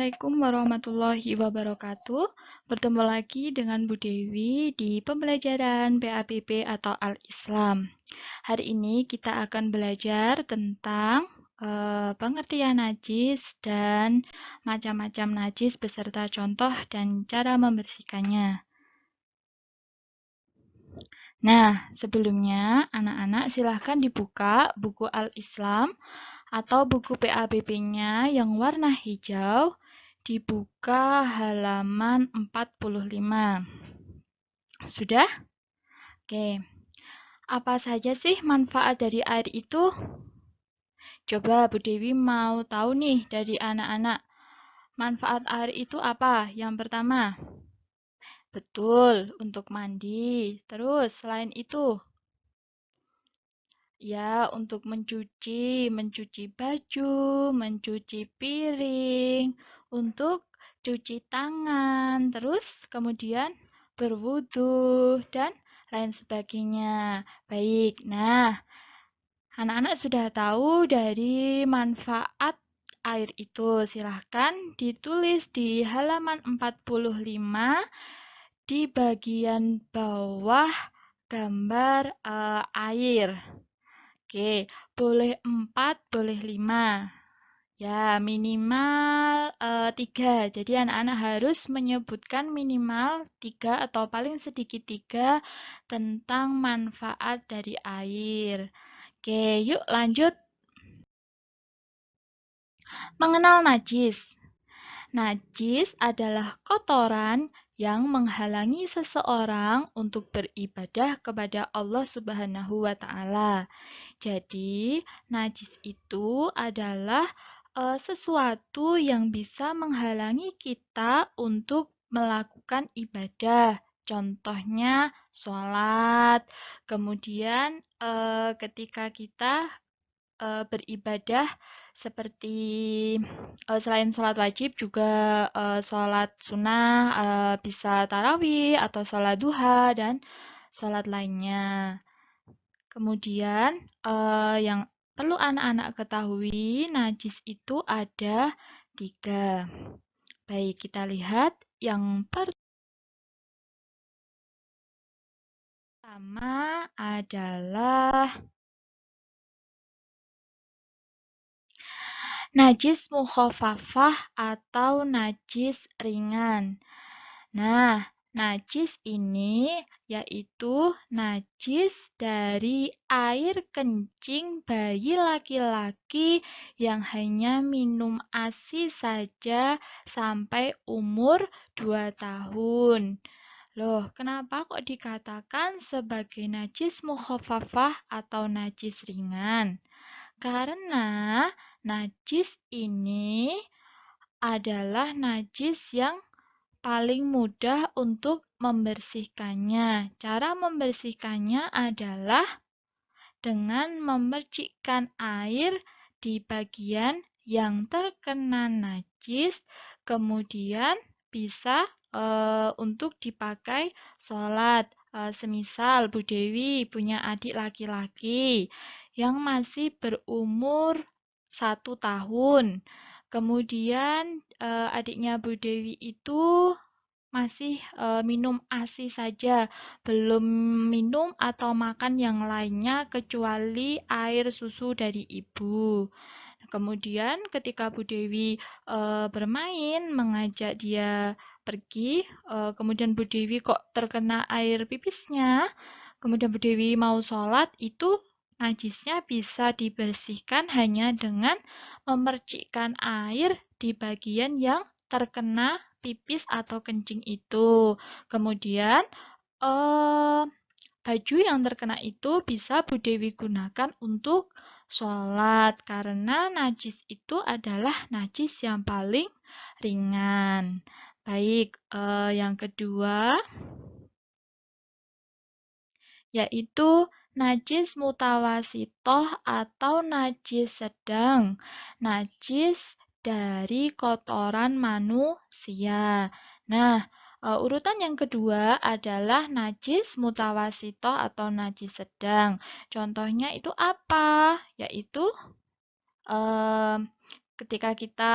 Assalamualaikum warahmatullahi wabarakatuh. Bertemu lagi dengan Bu Dewi di pembelajaran PABB atau Al-Islam. Hari ini kita akan belajar tentang pengertian najis dan macam-macam najis beserta contoh dan cara membersihkannya. Nah, sebelumnya anak-anak silahkan dibuka buku Al-Islam atau buku PABB-nya yang warna hijau, dibuka halaman 45. Sudah? Oke. Apa saja sih manfaat dari air itu? Coba Bu Dewi mau tahu nih dari anak-anak. Manfaat air itu apa? Yang pertama. Betul, untuk mandi. Terus, selain itu, ya, untuk mencuci baju, mencuci piring, untuk cuci tangan, terus kemudian berwudu, dan lain sebagainya. Baik, nah, anak-anak sudah tahu dari manfaat air itu. Silahkan ditulis di halaman 45 di bagian bawah gambar air. Oke, boleh 4, boleh 5. Ya, minimal 3. Jadi anak-anak harus menyebutkan minimal 3 atau paling sedikit 3 tentang manfaat dari air. Oke, yuk lanjut. Mengenal najis. Najis adalah kotoran yang menghalangi seseorang untuk beribadah kepada Allah Subhanahu wa Ta'ala. Jadi, najis itu adalah sesuatu yang bisa menghalangi kita untuk melakukan ibadah. Contohnya sholat. Kemudian ketika kita beribadah seperti selain sholat wajib juga sholat sunnah, bisa tarawih atau sholat duha dan sholat lainnya. Kemudian yang perlu anak-anak ketahui, najis itu ada 3. Baik, kita lihat yang pertama adalah najis mukhafafah atau najis ringan. Nah, najis ini yaitu najis dari air kencing bayi laki-laki yang hanya minum ASI saja sampai umur 2 tahun. Loh, kenapa kok dikatakan sebagai najis mukhafafah atau najis ringan? Karena najis ini adalah najis yang paling mudah untuk membersihkannya. Cara membersihkannya adalah dengan memercikkan air di bagian yang terkena najis, kemudian bisa untuk dipakai sholat. Semisal Bu Dewi punya adik laki-laki yang masih berumur 1 tahun. Kemudian adiknya Bu Dewi itu masih minum ASI saja, belum minum atau makan yang lainnya kecuali air susu dari ibu. Kemudian ketika Bu Dewi bermain, mengajak dia pergi, kemudian Bu Dewi kok terkena air pipisnya, kemudian Bu Dewi mau sholat, itu najisnya bisa dibersihkan hanya dengan memercikkan air di bagian yang terkena pipis atau kencing itu. Kemudian eh, baju yang terkena itu bisa Bu Dewi gunakan untuk sholat karena najis itu adalah najis yang paling ringan. Baik, yang kedua yaitu najis mutawasitoh atau najis sedang. Najis dari kotoran manusia. Nah, urutan yang kedua adalah najis mutawasitoh atau najis sedang. Contohnya itu apa? Yaitu ketika kita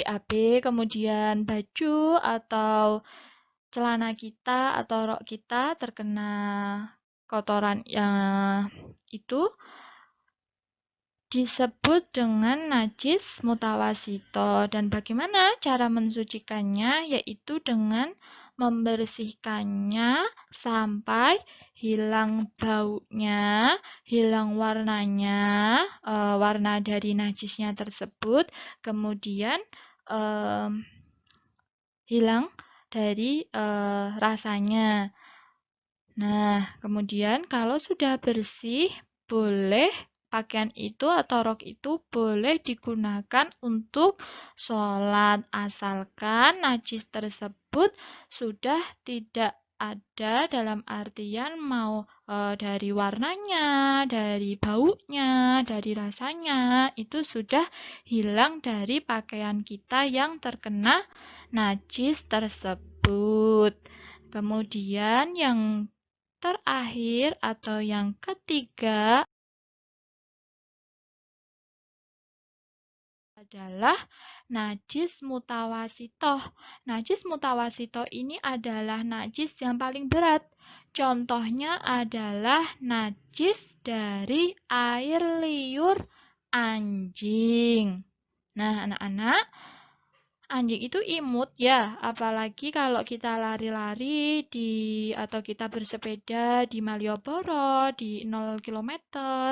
BAB, kemudian baju atau celana kita atau rok kita terkena kotoran itu disebut dengan najis mutawasito. Dan bagaimana cara mensucikannya? Yaitu dengan membersihkannya sampai hilang baunya, hilang warnanya, warna dari najisnya tersebut, kemudian hilang dari rasanya. Nah, kemudian kalau sudah bersih, boleh pakaian itu atau rok itu boleh digunakan untuk sholat, asalkan najis tersebut sudah tidak ada dalam artian mau dari warnanya, dari baunya, dari rasanya, itu sudah hilang dari pakaian kita yang terkena najis tersebut. Kemudian yang terakhir atau yang ketiga adalah najis mutawasitoh. Najis mutawasitoh ini adalah najis yang paling berat. Contohnya adalah najis dari air liur anjing. Nah, anak-anak, anjing itu imut ya, apalagi kalau kita lari-lari atau kita bersepeda di Malioboro di 0 km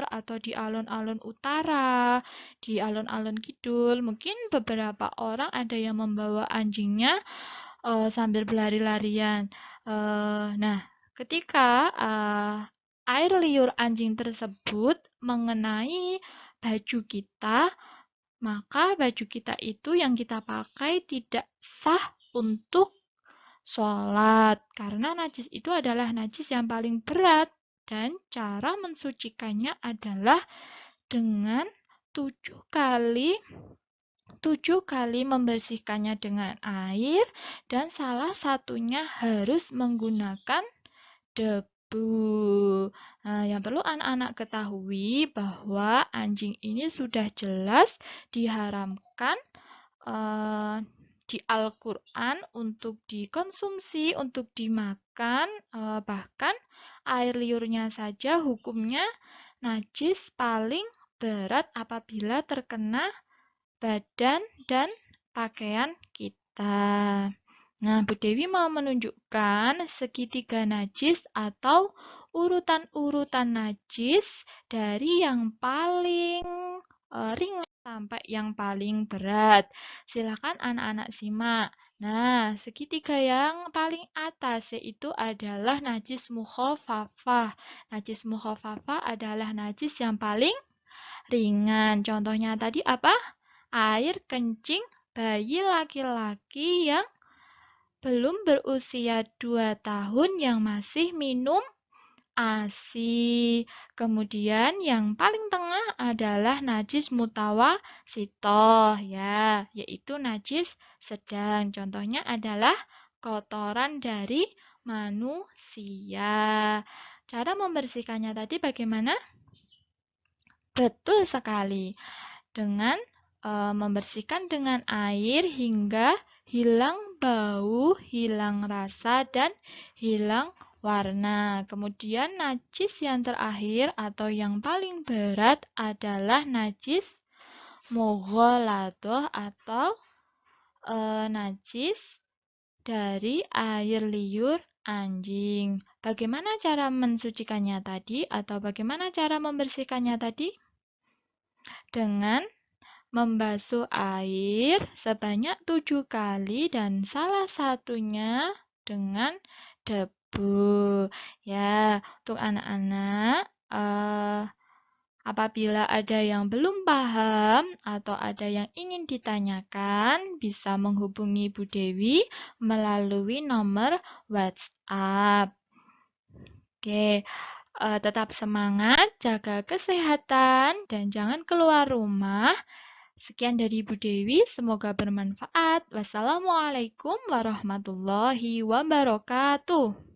atau di alun-alun utara, di alun-alun kidul. Mungkin beberapa orang ada yang membawa anjingnya sambil berlari-larian. Nah, ketika air liur anjing tersebut mengenai baju kita, maka baju kita itu yang kita pakai tidak sah untuk sholat. Karena najis itu adalah najis yang paling berat. Dan cara mensucikannya adalah dengan 7 kali membersihkannya dengan air, dan salah satunya harus menggunakan debu. Nah, yang perlu anak-anak ketahui bahwa anjing ini sudah jelas diharamkan di Al-Quran untuk dikonsumsi, untuk dimakan, bahkan air liurnya saja hukumnya najis paling berat apabila terkena badan dan pakaian kita. Nah, Bu Dewi mau menunjukkan segitiga najis atau urutan-urutan najis dari yang paling ringan sampai yang paling berat. Silakan anak-anak simak. Nah, segitiga yang paling atas yaitu adalah najis mukhafafah. Najis mukhafafah adalah najis yang paling ringan. Contohnya tadi apa? Air kencing bayi laki-laki yang belum berusia 2 tahun yang masih minum ASI. Kemudian yang paling tengah adalah najis mutawasitoh ya, yaitu najis sedang. Contohnya adalah kotoran dari manusia. Cara membersihkannya tadi bagaimana? Betul sekali. Dengan membersihkan dengan air hingga hilang bau, hilang rasa, dan hilang warna. Kemudian najis yang terakhir atau yang paling berat adalah najis mughaladoh atau najis dari air liur anjing. Bagaimana cara mensucikannya tadi atau bagaimana cara membersihkannya tadi? Dengan membasuh air sebanyak 7 kali dan salah satunya dengan debu. Ya, untuk anak-anak, apabila ada yang belum paham atau ada yang ingin ditanyakan, bisa menghubungi Bu Dewi melalui nomor WhatsApp. Oke, tetap semangat, jaga kesehatan, dan jangan keluar rumah. Sekian dari Bu Dewi, semoga bermanfaat. Wassalamualaikum warahmatullahi wabarakatuh.